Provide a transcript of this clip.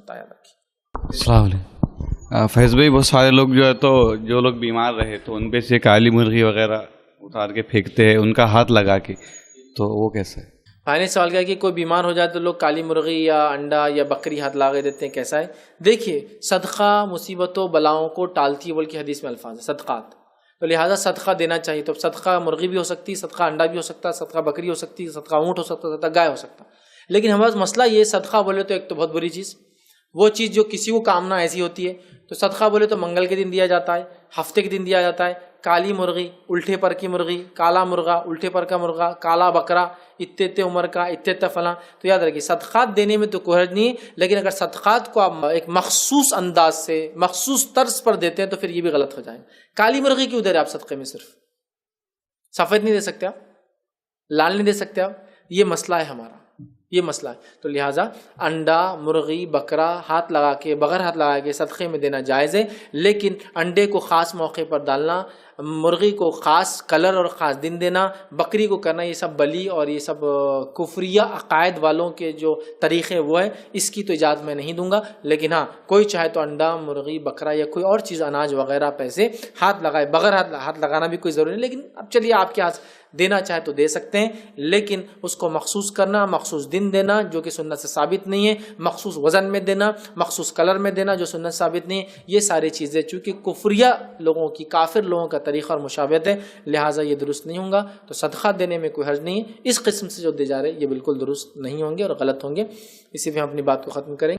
ہوتا ہے. یاد رکھیے. السلام علیکم. فیض بھائی بہت سارے لوگ جو ہے تو جو لوگ بیمار رہے تو ان پہ سے کالی مرغی وغیرہ اتار کے پھینکتے ہیں ان کا ہاتھ لگا کے, تو وہ کیسا ہے؟ بھائی نے سوال کیا کہ کوئی بیمار ہو جائے تو لوگ کالی مرغی یا انڈا یا بکری ہاتھ لگا دیتے ہیں, کیسا ہے؟ دیکھیے صدقہ مصیبتوں بلاؤں کو ٹالتی ہے بول کے حدیث میں الفاظ ہے صدقات, تو لہٰذا صدقہ دینا چاہیے. تو صدقہ مرغی بھی ہو سکتی ہے, صدقہ انڈا بھی ہو سکتا ہے, صدقہ بکری ہو سکتی ہے, صدقہ اونٹ ہو سکتا ہے, صدقہ گائے ہو سکتا ہے. لیکن ہمارا مسئلہ یہ صدقہ بولے تو ایک تو بہت بری چیز, وہ چیز جو کسی کو کامنا ایسی ہوتی ہے. تو صدقہ بولے تو منگل کے دن دیا جاتا ہے, ہفتے کے دن دیا جاتا ہے. کالی مرغی, الٹے پر کی مرغی, کالا مرغا, الٹے پر کا مرغا, کالا بکرا, اتنے عمر کا, اتنے فلاں. تو یاد رکھیے صدقات دینے میں تو کوئی حرج نہیں, لیکن اگر صدقات کو آپ ایک مخصوص انداز سے مخصوص طرز پر دیتے ہیں تو پھر یہ بھی غلط ہو جائے. کالی مرغی کیوں دے رہے آپ صدقے میں؟ صرف سفید نہیں دے سکتے آپ, لال نہیں دے سکتے آپ, یہ مسئلہ ہے ہمارا, یہ مسئلہ ہے. تو لہٰذا انڈا, مرغی, بکرا ہاتھ لگا کے بغیر ہاتھ لگا کے صدقے میں دینا جائز ہے, لیکن انڈے کو خاص موقع پر ڈالنا, مرغی کو خاص کلر اور خاص دن دینا, بکری کو کرنا, یہ سب بلی اور یہ سب کفریہ عقائد والوں کے جو طریقے وہ ہے, اس کی تو اجازت میں نہیں دوں گا. لیکن ہاں کوئی چاہے تو انڈا, مرغی, بکرا یا کوئی اور چیز اناج وغیرہ پیسے ہاتھ لگائے, بغیر ہاتھ لگانا بھی کوئی ضروری نہیں. لیکن اب چلیے آپ کے ہاتھ دینا چاہے تو دے سکتے ہیں, لیکن اس کو مخصوص کرنا, مخصوص دن دینا جو کہ سنت سے ثابت نہیں ہے, مخصوص وزن میں دینا, مخصوص کلر میں دینا جو سنت ثابت نہیں ہے, یہ ساری چیزیں چونکہ کفریہ لوگوں کی, کافر لوگوں کا طریقہ اور مشابہت ہے, لہٰذا یہ درست نہیں ہوں گا. تو صدقہ دینے میں کوئی حرج نہیں ہے. اس قسم سے جو دے جا رہے یہ بالکل درست نہیں ہوں گے اور غلط ہوں گے. اسی پہ ہم اپنی بات کو ختم کریں.